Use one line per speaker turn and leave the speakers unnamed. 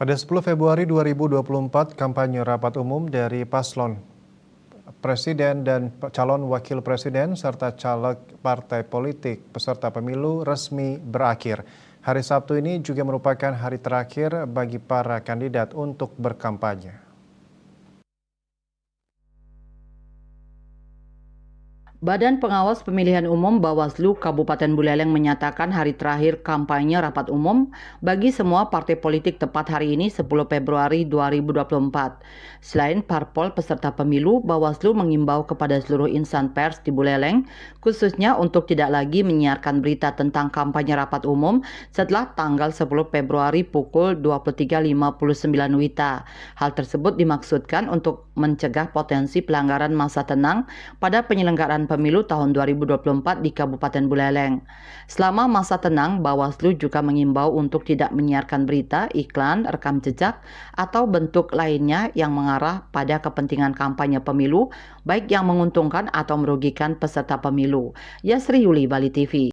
Pada 10 Februari 2024, kampanye rapat umum dari paslon presiden dan calon wakil presiden serta caleg partai politik peserta pemilu resmi berakhir. Hari Sabtu ini juga merupakan hari terakhir bagi para kandidat untuk berkampanye.
Badan Pengawas Pemilihan Umum Bawaslu Kabupaten Buleleng menyatakan hari terakhir kampanye rapat umum bagi semua partai politik tepat hari ini 10 Februari 2024. Selain parpol peserta pemilu, Bawaslu mengimbau kepada seluruh insan pers di Buleleng khususnya untuk tidak lagi menyiarkan berita tentang kampanye rapat umum setelah tanggal 10 Februari pukul 23.59 WITA. Hal tersebut dimaksudkan untuk mencegah potensi pelanggaran masa tenang pada penyelenggaraan pemilu tahun 2024 di Kabupaten Buleleng. Selama masa tenang, Bawaslu juga mengimbau untuk tidak menyiarkan berita, iklan, rekam jejak, atau bentuk lainnya yang mengarah pada kepentingan kampanye pemilu, baik yang menguntungkan atau merugikan peserta pemilu. Yasri Yuli, Bali TV.